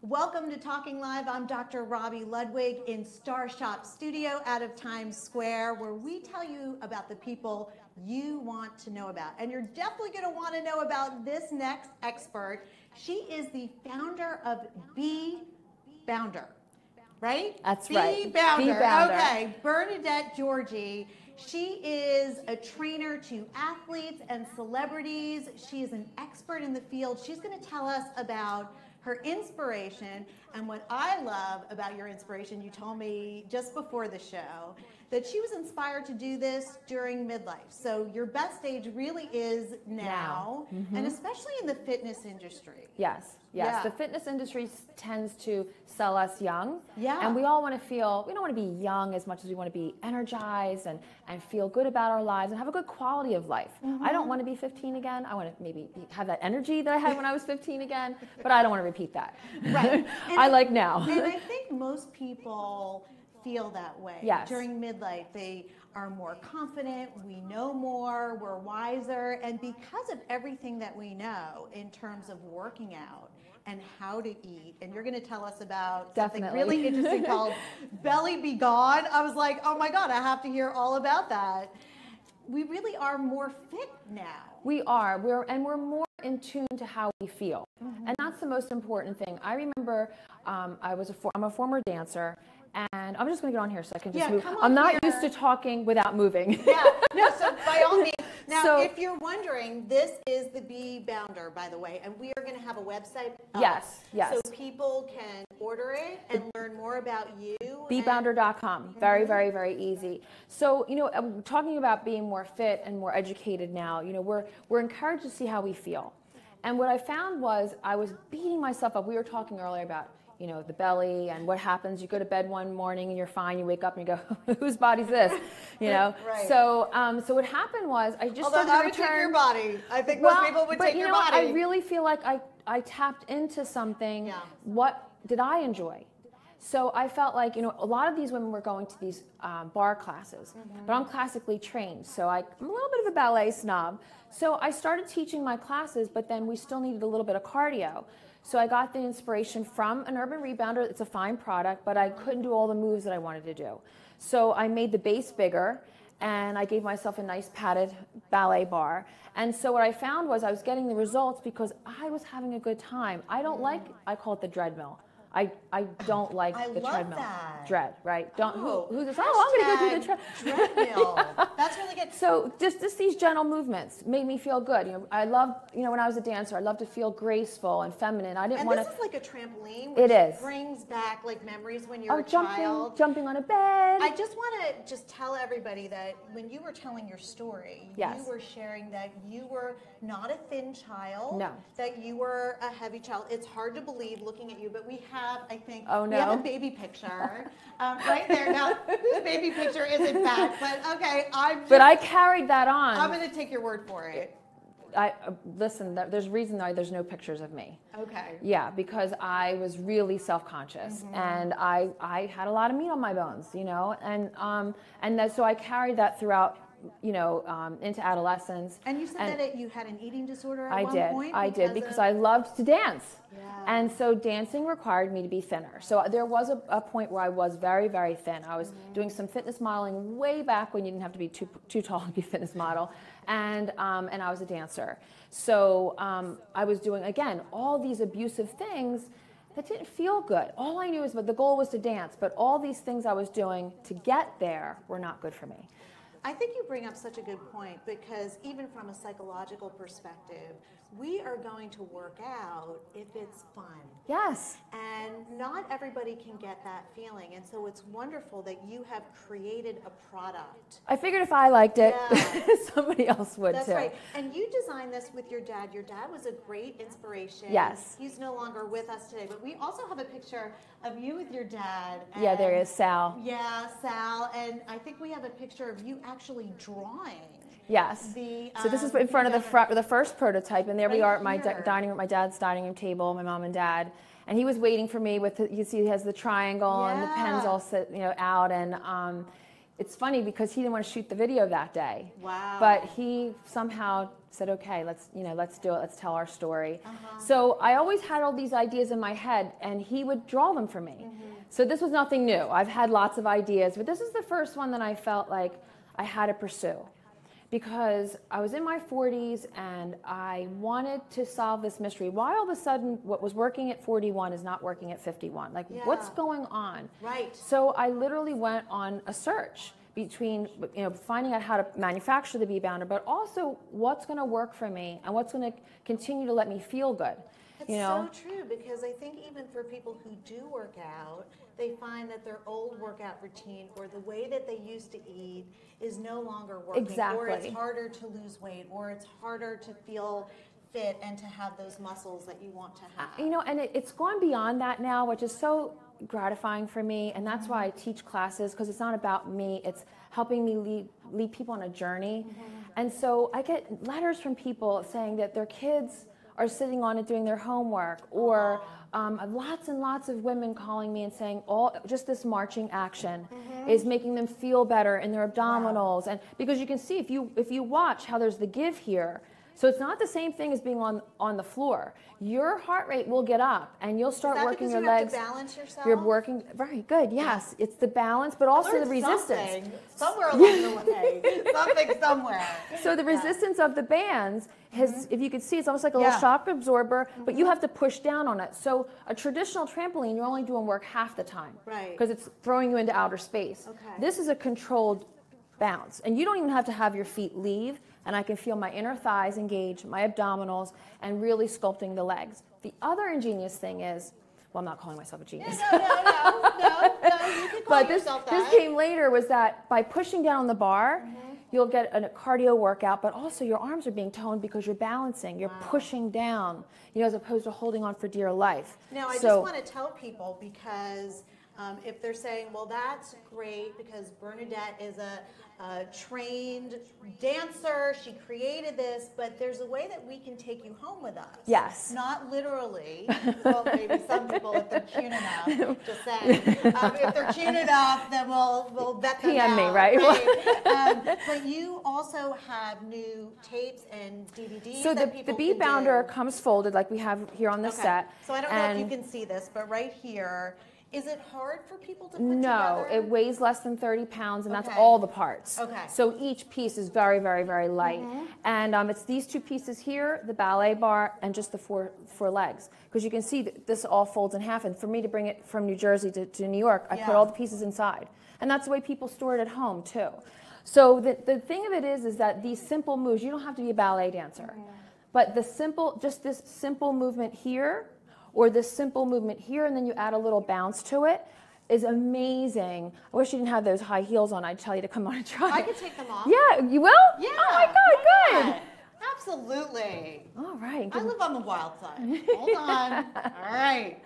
Welcome to Talking Live. I'm Dr. Robi Ludwig in Star Shop Studio out of Times Square, where we tell you about the people you want to know about. And you're definitely going to want to know about this next expert. She is the founder of Be Bounder, right? That's right. Be Bounder. Be Bounder. Okay, Bernadette Giorgi. She is a trainer to athletes and celebrities. She is an expert in the field. She's going to tell us about her inspiration. And what I love about your inspiration, you told me just before the show, that she was inspired to do this during midlife. So your best age really is now. And especially in the fitness industry. Yes. Yeah. The fitness industry tends to sell us young. Yeah. And we all want to feel, we don't want to be young as much as we want to be energized and feel good about our lives and have a good quality of life. I don't want to be 15 again. I want to maybe have that energy that I had when I was 15 again, but I don't want to repeat that. Right. I like now. And I think most people feel that way. Yes. During midlife, they are more confident, we know more, we're wiser, and because of everything that we know in terms of working out and how to eat, and you're going to tell us about something really interesting called Belly Be Gone. I was like, oh my God, I have to hear all about that. We really are more fit now. We are. We're more in tune to how we feel. And that's the most important thing. I remember I'm a former dancer, and I'm just going to get on here so I can just move. I'm not used to talking without moving. Yeah, no, so by all means. Now, if you're wondering, this is the Be Bounder, by the way, and we are going to have a website up. Yes. So people can order it and learn more about you. BeBounder.com. Very, very, very easy. So, talking about being more fit and more educated now, we're encouraged to see how we feel. And what I found was I was beating myself up. We were talking earlier about the belly and what happens. You go to bed one morning and you're fine. You wake up and you go, whose body's this? Right. So what happened was I just started to return. I would take your body. I think most people would take your body. But I really feel like I tapped into something. Yeah. What did I enjoy? So I felt like, a lot of these women were going to these bar classes, but I'm classically trained. So I'm a little bit of a ballet snob. So I started teaching my classes, but then we still needed a little bit of cardio. So I got the inspiration from an Urban Rebounder. It's a fine product, but I couldn't do all the moves that I wanted to do. So I made the base bigger, and I gave myself a nice padded ballet bar. And so what I found was I was getting the results because I was having a good time. I call it the treadmill. I don't like the treadmill. That. Dread, right? Who's this? Oh, I'm going to go do the treadmill. That's really good. So just these gentle movements made me feel good. I loved, when I was a dancer, I loved to feel graceful and feminine. I didn't want to. This is like a trampoline. Which brings back like memories when you're a child. Jumping on a bed. I just want to tell everybody that when you were telling your story, you were sharing that you were not a thin child. No. That you were a heavy child. It's hard to believe looking at you, but we have, I think, we we have a baby picture right there. Now, whose baby picture isn't fat, but okay. But I carried that on. I'm going to take your word for it. Listen, there's a reason why there's no pictures of me. Okay. Yeah, because I was really self-conscious, and I had a lot of meat on my bones, so I carried that throughout, into adolescence. And you said that you had an eating disorder at one point? I did, because I loved to dance. Yeah. And so dancing required me to be thinner. So there was a point where I was very, very thin. I was doing some fitness modeling way back when you didn't have to be too tall to be a fitness model. And I was a dancer. So I was doing, again, all these abusive things that didn't feel good. All I knew was the goal was to dance, but all these things I was doing to get there were not good for me. I think you bring up such a good point, because even from a psychological perspective, we are going to work out if it's fun. Yes. And not everybody can get that feeling. And so it's wonderful that you have created a product. I figured if I liked it, somebody else would too. That's right. And you designed this with your dad. Your dad was a great inspiration. Yes. He's no longer with us today, but we also have a picture of you with your dad. Yeah, there is Sal. Yeah, Sal. And I think we have a picture of you actually drawing. Yes. So this is in front of the first prototype, and there we are at my dining room, my dad's dining room table, my mom and dad, and he was waiting for me with you see he has the triangle and the pens all sit out, and it's funny because he didn't want to shoot the video that day. Wow. But he somehow said, okay, let's do it. Let's tell our story. So I always had all these ideas in my head, and he would draw them for me. So this was nothing new. I've had lots of ideas, but this is the first one that I felt like I had to pursue, because I was in my 40s and I wanted to solve this mystery. Why all of a sudden what was working at 41 is not working at 51? Like, what's going on? Right. So I literally went on a search between, finding out how to manufacture the bee bounder, but also what's going to work for me and what's going to continue to let me feel good. It's so true, because I think even for people who do work out, they find that their old workout routine or the way that they used to eat is no longer working. Exactly. Or it's harder to lose weight, or it's harder to feel fit and to have those muscles that you want to have. And it's gone beyond that now, which is so gratifying for me, and that's why I teach classes, because it's not about me, it's helping me lead people on a journey. And so I get letters from people saying that their kids are sitting on it doing their homework, or lots and lots of women calling me and saying just this marching action is making them feel better in their abdominals. And because you can see, if you watch how there's the give here, so it's not the same thing as being on the floor. Your heart rate will get up, and you'll start working your legs. Is that because you have to balance yourself? You're working very good. Yes, it's the balance, but also the resistance. Somewhere along the way, something somewhere. So the resistance of the bands has, if you could see, it's almost like a little shock absorber, but you have to push down on it. So a traditional trampoline, you're only doing work half the time, right? Because it's throwing you into outer space. Okay. This is a controlled bounce, and you don't even have to have your feet leave. And I can feel my inner thighs engage, my abdominals, and really sculpting the legs. The other ingenious thing is, well, I'm not calling myself a genius. No, you can call yourself that. This came later, was that by pushing down on the bar, you'll get a cardio workout, but also your arms are being toned because you're balancing, you're pushing down, as opposed to holding on for dear life. Now, I just want to tell people, because if they're saying, well, that's great because Bernadette is a trained dancer, she created this, but there's a way that we can take you home with us. Yes. Not literally. Well, maybe some people, if they're cute enough, just saying. If they're cute enough, then we'll vet them PM out. me, right? But you also have new tapes and DVDs. So the bee bounder comes folded like we have here on the set. So I don't know if you can see this, but right here, is it hard for people to put together? No, it weighs less than 30 pounds, and that's all the parts. Okay. So each piece is very, very, very light. And it's these two pieces here, the ballet bar, and just the four legs. Because you can see that this all folds in half. And for me to bring it from New Jersey to New York, I put all the pieces inside. And that's the way people store it at home, too. So the thing of it is that these simple moves, you don't have to be a ballet dancer. But just this simple movement here, or this simple movement here, and then you add a little bounce to it, is amazing. I wish you didn't have those high heels on. I'd tell you to come on and try. I could take them off. Yeah, you will? Yeah. Oh my God, good. Absolutely. All right. I live on the wild side. Hold on. All right.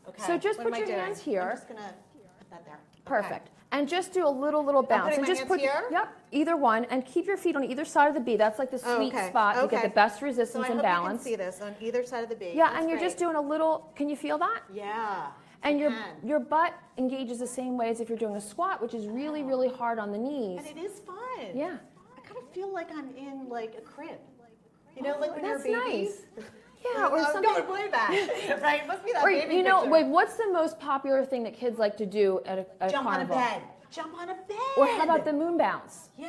Okay. So just put your hands here. I'm just gonna put that there. Perfect. And just do a little bounce. And just put here? Yep, either one, and keep your feet on either side of the bee. That's like the sweet spot to get the best resistance and balance. So I hope you can see this on either side of the bee. Yeah, and you're just doing a little. Can you feel that? Yeah. And your butt engages the same way as if you're doing a squat, which is really, really hard on the knees. And it is fun. Yeah. I kind of feel like I'm in like a crib. Like when you're a baby. Nice. Yeah, or something. I'm going way back. Right? It must be that Or baby picture. wait, what's the most popular thing that kids like to do at a Jump carnival? on a bed. Jump on a bed. Or how about the moon bounce? Yeah.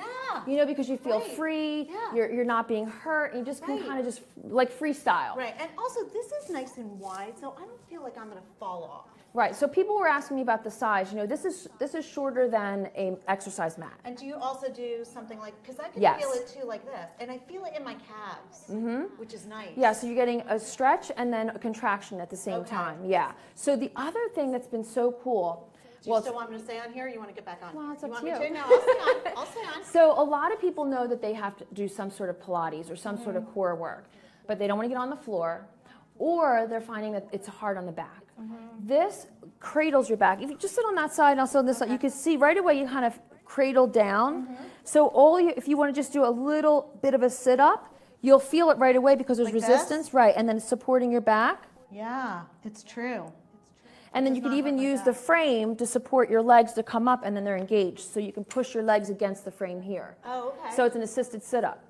Because you feel free, you're not being hurt, and you just can kind of just like freestyle. Right, and also this is nice and wide, so I don't feel like I'm going to fall off. Right, so people were asking me about the size. This is shorter than an exercise mat. And do you also do something like, because I can feel it too like this, and I feel it in my calves, which is nice. Yeah, so you're getting a stretch and then a contraction at the same time. Yeah. So the other thing that's been so cool. Do you still want me to stay on here, or you want to get back on? Well, it's up you to want you. me to? No, I'll stay on. I'll stay on. So a lot of people know that they have to do some sort of Pilates or some sort of core work, but they don't want to get on the floor, or they're finding that it's hard on the back. This cradles your back. If you just sit on that side and also on this side, you can see right away you kind of cradle down. So if you want to just do a little bit of a sit up, you'll feel it right away because there's resistance, right? And then it's supporting your back. Yeah, it's true. And then you can even use the frame to support your legs to come up, and then they're engaged. So you can push your legs against the frame here. Oh, okay. So it's an assisted sit-up.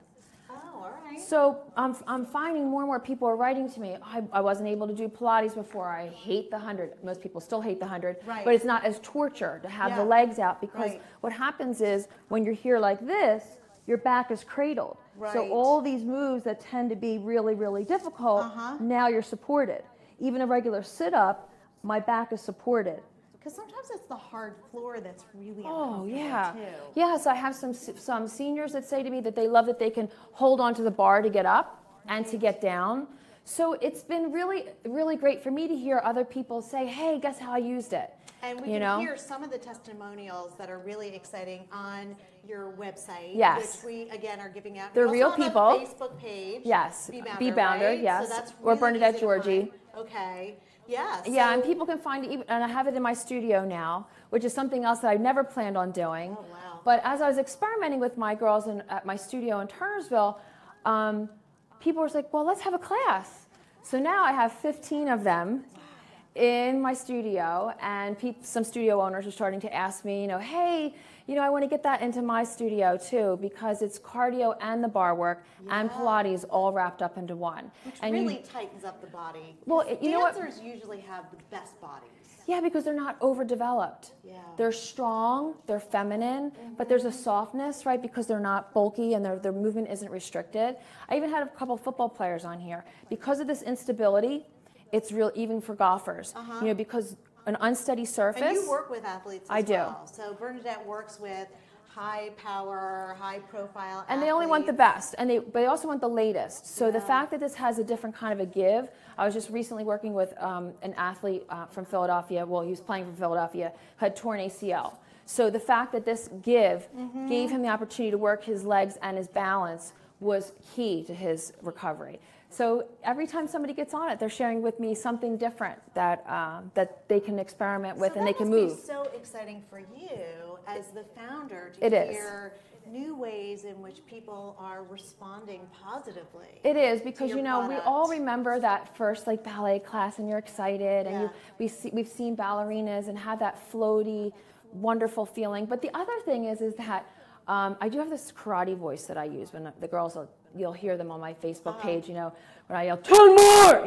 So I'm finding more and more people are writing to me. I wasn't able to do Pilates before. I hate the 100. Most people still hate the 100, but it's not as torture to have the legs out, because what happens is when you're here like this, your back is cradled. So all these moves that tend to be really, really difficult, now you're supported. Even a regular sit-up, my back is supported. Because sometimes it's the hard floor that's really uncomfortable too. Yes, I have some seniors that say to me that they love that they can hold onto the bar to get up and to get down. So it's been really, really great for me to hear other people say, hey, guess how I used it. And we can hear some of the testimonials that are really exciting on your website, which we, again, are giving out. They're real people. On the Facebook page. Yes. Be Bounder, yes. So that's or really Bernadette Giorgi. Okay. Yeah. Yeah, and people can find it, and I have it in my studio now, which is something else that I never planned on doing. Oh, wow. But as I was experimenting with my girls at my studio in Turnersville, people were like, well, let's have a class. So now I have 15 of them in my studio, and some studio owners are starting to ask me, hey, I want to get that into my studio too, because it's cardio and the bar work and Pilates all wrapped up into one. Which really tightens up the body. Well, you know what? Dancers usually have the best bodies. Yeah, because they're not overdeveloped. Yeah. They're strong, they're feminine, but there's a softness, right? Because they're not bulky and their movement isn't restricted. I even had a couple football players on here. Because of this instability, it's real even for golfers. Because an unsteady surface. And you work with athletes as well. I do. So Bernadette works with high power, high profile and they only want the best, and they also want the latest. So the fact that this has a different kind of a give. I was just recently working with an athlete from Philadelphia. Well, he was playing for Philadelphia, had torn ACL. So the fact that this gave him the opportunity to work his legs and his balance was key to his recovery. So every time somebody gets on it, they're sharing with me something different that they can experiment with and they can move. That must be so exciting for you as the founder to hear new ways in which people are responding positively. It is, because we all remember that first ballet class and you're excited, and we've seen ballerinas and have that floaty, wonderful feeling. But the other thing is that I do have this karate voice that I use when the girls you'll hear them on my Facebook page, when I yell, 10 more,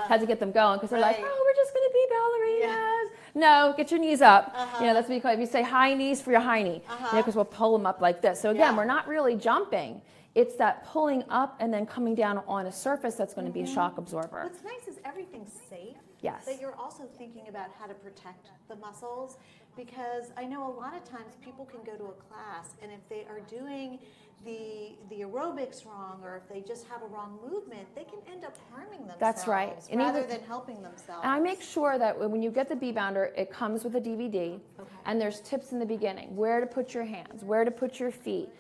had to get them going, because they're like, oh, we're just going to be ballerinas. No, get your knees up. That's what you call it. If you say high knees for your high knee, because we'll pull them up like this. So again, we're not really jumping. It's that pulling up and then coming down on a surface that's going to be a shock absorber. What's nice is everything's safe. Yes. That you're also thinking about how to protect the muscles, because I know a lot of times people can go to a class, and if they are doing the aerobics wrong, or if they just have a wrong movement, they can end up harming themselves. That's right. Rather than helping themselves. And I make sure that when you get the Be Bounder, it comes with a DVD, and there's tips in the beginning: where to put your hands, where to put your feet.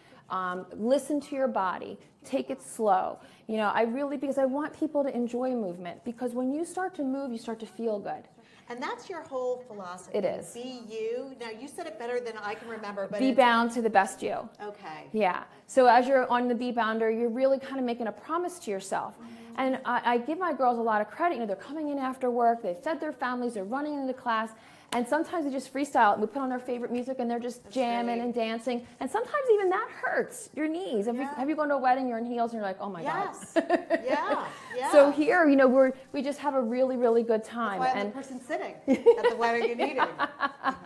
Listen to your body. Take it slow. Because I want people to enjoy movement, because when you start to move, you start to feel good. And that's your whole philosophy. It is. Be you. Now, you said it better than I can remember. But be bound to the best you. Okay. Yeah. So as you're on the Be Bounder, you're really kind of making a promise to yourself. And I give my girls a lot of credit. They're coming in after work. They've fed their families. They're running into class. And sometimes they just freestyle. We put on their favorite music, and they're just jamming and dancing. And sometimes even that hurts your knees. Have you gone to a wedding, you're in heels, and you're like, oh my God. Yeah. So here, we just have a really, really good time. That's why I'm the person sitting at the wedding and eating.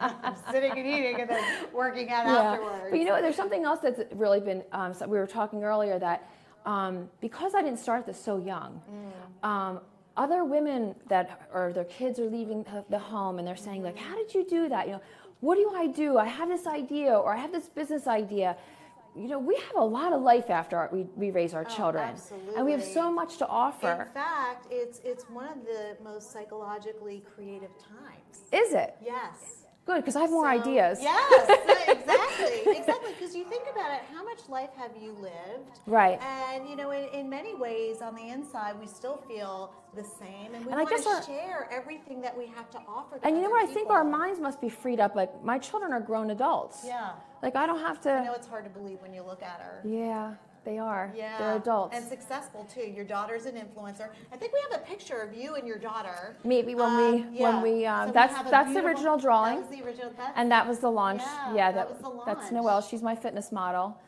I'm sitting and eating and then working out afterwards. But there's something else that's really been, we were talking earlier that because I didn't start this so young, other women or their kids are leaving the home, and they're saying, like, how did you do that? What do I do? I have this idea, or I have this business idea. We have a lot of life after we raise our children. Absolutely. And we have so much to offer. In fact, it's one of the most psychologically creative times. Is it? Yes. Good, because I have more ideas. Yes, exactly. Because you think about it, how much life have you lived? Right. And in many ways, on the inside, we still feel the same, and we want to share everything that we have to offer. And I think our minds must be freed up. Like, my children are grown adults. Yeah. Like, I don't have to. I know it's hard to believe when you look at her. Yeah. They are. Yeah. They're adults. And successful too. Your daughter's an influencer. I think we have a picture of you and your daughter. Maybe when we that's the original drawing. That was the original. And that was the launch. Yeah, that was the That's launch. Noelle. She's my fitness model.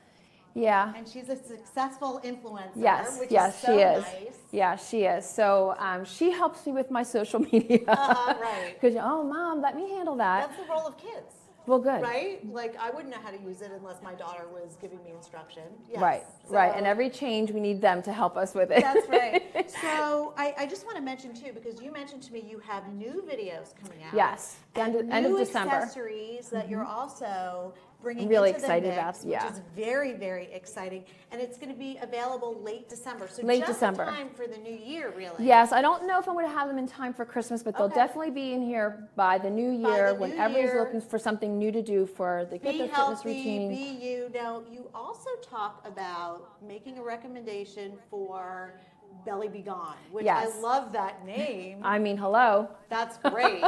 Yeah. And she's a successful influencer, Yes, which yes, is so she is. nice. Yeah, she is. So she helps me with my social media. Right. Because, oh, Mom, let me handle that. That's the role of kids. Well, good. Right? Like, I wouldn't know how to use it unless my daughter was giving me instruction. Yes. Right, So, right. And every change, we need them to help us with it. That's right. So I just want to mention, too, because you mentioned to me you have new videos coming out. Yes, end of December. New accessories that you're also bringing I'm really into excited the mix, about, yeah. which is very, very exciting. And it's going to be available late December. So Late just December. in time for the new year, really. Yes, I don't know if I'm going to have them in time for Christmas, but they'll Okay. definitely be in here by the new year when everybody's year. looking for something new to do for the get Be their fitness healthy, routine. be you. Now, you also talk about making a recommendation for Belly Be Gone, which Yes. I love that name. I mean, hello. That's great.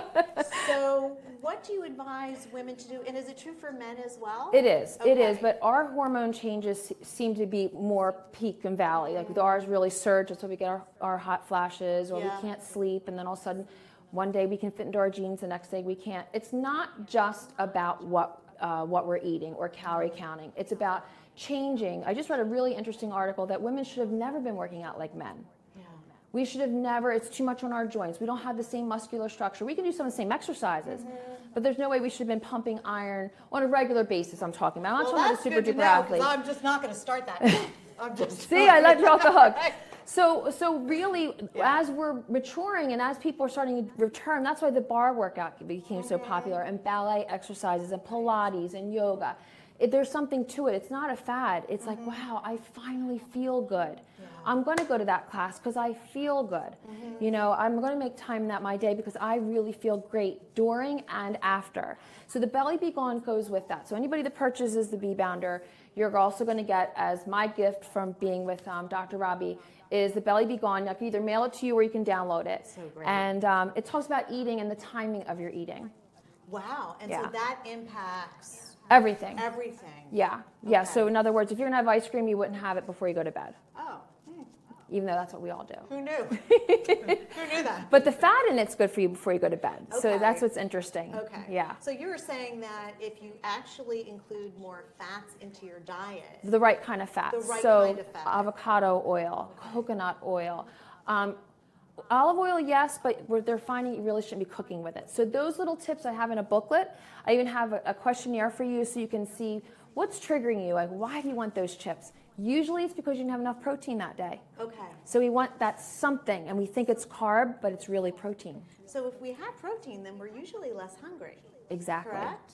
So what do you advise women to do? And is it true for men as well? It is. It is. Okay. But our hormone changes seem to be more peak and valley. Like ours really surge. That's why we get our hot flashes, or Yeah. we can't sleep, and then all of a sudden, one day we can fit into our jeans, the next day we can't. It's not just about what we're eating or calorie counting. It's about changing. I just read a really interesting article that women should have never been working out like men. Yeah. We should have never, it's too much on our joints. We don't have the same muscular structure. We can do some of the same exercises, but there's no way we should have been pumping iron on a regular basis, I'm talking about. I'm not talking about a super duper athlete. I'm just not going to start that now. I'm just See, I let you off the hook. So really, as we're maturing and as people are starting to return, that's why the bar workout became so popular, and ballet exercises and Pilates and yoga. There's something to it. It's not a fad. It's like, wow, I finally feel good. Yeah. I'm going to go to that class because I feel good. You know, I'm going to make time in that my day because I really feel great during and after. So the Belly Be Gone goes with that. So anybody that purchases the Bee Bounder, you're also going to get, as my gift from being with Dr. Robi, is the Belly Be Gone. I can either mail it to you or you can download it. So great. And it talks about eating and the timing of your eating. Wow. And Yeah. so that impacts Everything. everything. Yeah. Yeah. Okay. So in other words, if you're going to have ice cream, you wouldn't have it before you go to bed. Oh. Even though that's what we all do. Who knew? Who knew that? But the fat in it's good for you before you go to bed. So Okay. that's what's interesting. Okay. Yeah. So you were saying that if you actually include more fats into your diet, The right kind of fats. The right so kind of fat. avocado oil, coconut oil. Olive oil, yes, but they're finding you really shouldn't be cooking with it. So those little tips I have in a booklet. I even have a questionnaire for you so you can see what's triggering you. Like, why do you want those chips? Usually it's because you didn't have enough protein that day. okay. So we want that something, and we think it's carb, but it's really protein. So if we have protein, then we're usually less hungry. Exactly. Correct?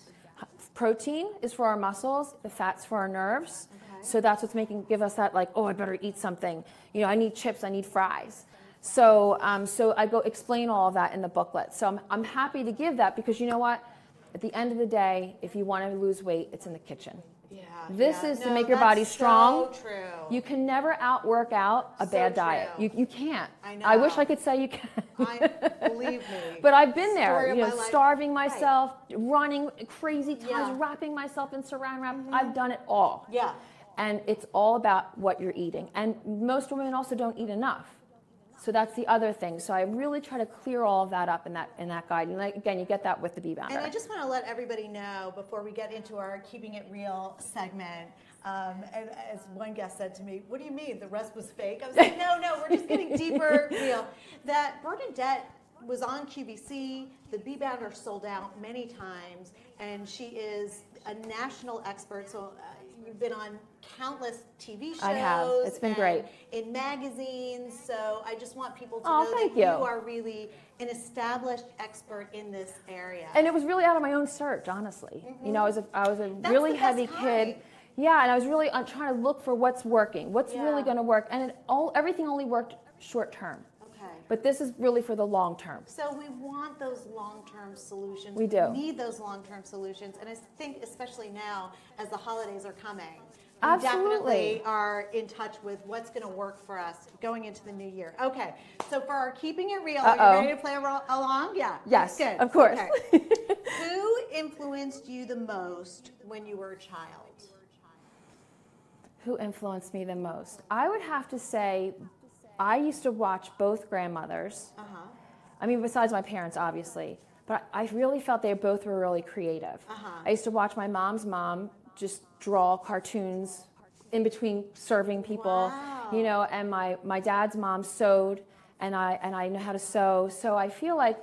Protein is for our muscles, the fat's for our nerves. Okay. So that's what's give us that, like, oh, I better eat something. You know, I need chips, I need fries. So so I go explain all of that in the booklet. So I'm happy to give that because you know what? At the end of the day, if you want to lose weight, it's in the kitchen. Yeah. This yeah. is to No, make your that's body strong. So true. You can never outwork out a So bad diet. true. You can't. I know. I wish I could say you can. Believe me. But I've been there, Story of you know, my life. starving Right. myself, running crazy times, Yeah. wrapping myself in saran wrap. I've done it all. Yeah. And it's all about what you're eating. And most women also don't eat enough. So that's the other thing. So I really try to clear all of that up in that guide. And again, you get that with the Bee Bounder. And I just want to let everybody know before we get into our Keeping It Real segment, and as one guest said to me, what do you mean, the rest was fake? I was like, no, we're just getting deeper real. That Bernadette was on QVC, the Bee Bounder sold out many times, and she is a national expert. So you've been on countless TV shows. I have. It's been great. In magazines. So I just want people to Oh, know thank that you you. are really an established expert in this area. And it was really out of my own search, honestly. You know, I was a That's really the best heavy kind. kid. Yeah, and I was really trying to look for what's working, what's Yeah. really going to work. And everything only worked short term. Okay. But this is really for the long term. So we want those long-term solutions. We do. We need those long-term solutions. And I think especially now as the holidays are coming, we Absolutely. definitely are in touch with what's going to work for us going into the new year. Okay. So for our Keeping It Real, are you ready to play along? Yeah. Yes, Good. of course. Okay. Who influenced you the most when you were a child? Who influenced me the most? I would have to say I used to watch both grandmothers. Uh-huh. I mean, besides my parents, obviously. But I really felt they both were really creative. Uh-huh. I used to watch my mom's mom just draw cartoons in between serving people, Wow. you know, and my dad's mom sewed, and I know how to sew. So I feel like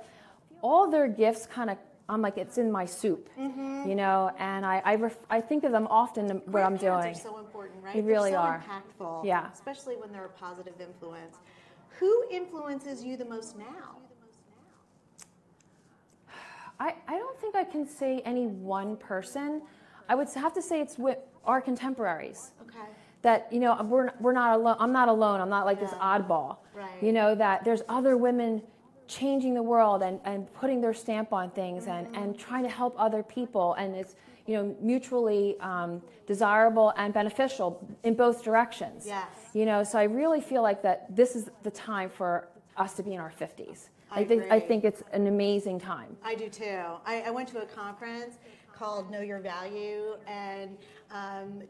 all their gifts kind of, I'm like, it's in my soup, you know, and I think of them often in what I'm doing. Grandparents are so important, right? They really They're so are. impactful, Yeah. especially when they're a positive influence. Who influences you the most now? I don't think I can say any one person. I would have to say it's with our contemporaries. Okay. That, you know, we're not alone. I'm not alone. I'm not like this oddball. Right. You know, that there's other women changing the world and putting their stamp on things and trying to help other people. And it's, you know, mutually desirable and beneficial in both directions. Yes. You know, so I really feel like that this is the time for us to be in our 50s. I agree. think it's an amazing time. I do too. I went to a conference called Know Your Value, and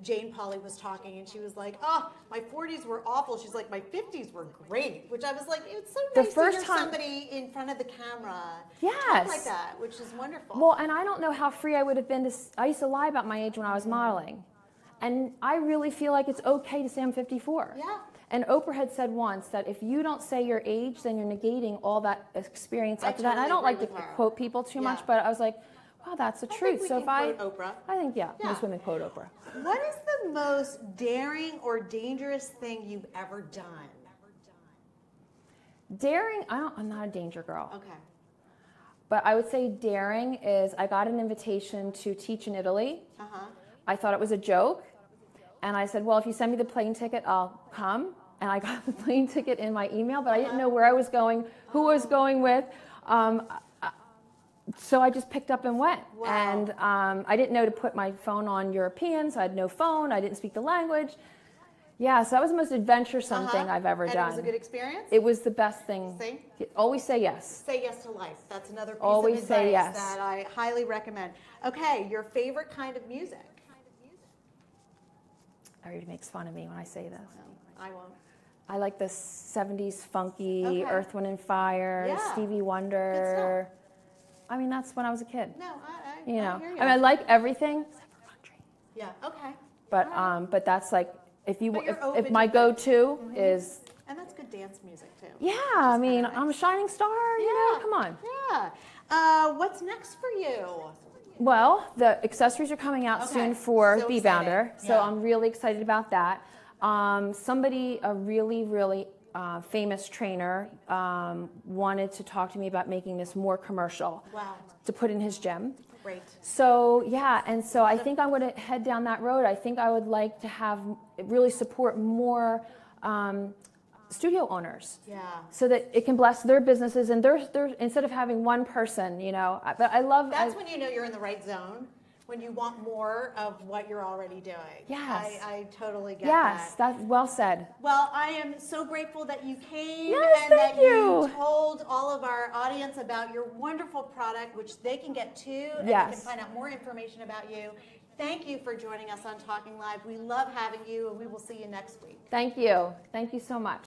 Jane Pauley was talking, and she was like, "Oh, my 40s were awful." She's like, "My 50s were great," which I was like, "It's so nice to hear somebody in front of the camera talk like that," which is wonderful. Well, and I don't know how free I would have been I used to lie about my age when I was modeling, and I really feel like it's okay to say I'm 54. Yeah. And Oprah had said once that if you don't say your age, then you're negating all that experience up to that. And I don't like to quote people too much, but I was like, wow, that's the truth. So if I quote Oprah. I think, most women quote Oprah. What is the most daring or dangerous thing you've ever done? Daring, I'm not a danger girl. Okay. But I would say daring is I got an invitation to teach in Italy. I thought it was a joke. And I said, well, if you send me the plane ticket, I'll come. And I got the plane ticket in my email, but I didn't know where I was going, who I was going with. So I just picked up and went. Wow. And I didn't know to put my phone on European, so I had no phone. I didn't speak the language. Yeah, so that was the most adventuresome thing I've ever done. And it was a good experience? It was the best thing. See? Always say yes. Say yes to life. That's another piece Always of advice say yes. that I highly recommend. Okay, your favorite kind of music? Everybody makes fun of me when I say this. No, I won't. I like the 70s funky, Earth, Wind and Fire, Yeah. Stevie Wonder. I mean, that's when I was a kid. No, I You know, hear you. I mean, I like everything except for country. Yeah, okay. But that's like if open my to go-to is. And that's good dance music too. Yeah, I mean, I'm a shining star. You know, come on. Yeah. What's next for you? Well, the accessories are coming out soon for So B-Bounder, exciting. so Yeah. I'm really excited about that. Somebody, a really famous trainer, wanted to talk to me about making this more commercial. Wow. To put in his gym. Great. So yeah, and so I think I'm going to head down that road. I think I would like to have really support more studio owners. Yeah. So that it can bless their businesses and they're instead of having one person, you know. But I love That's when you know you're in the right zone. When you want more of what you're already doing. Yes. I totally get that. Yes, that's well said. Well, I am so grateful that you came Yes, and thank that you. told all of our audience about your wonderful product, which they can get too, and they can find out more information about you. Thank you for joining us on Talking Live. We love having you, and we will see you next week. Thank you. Thank you so much.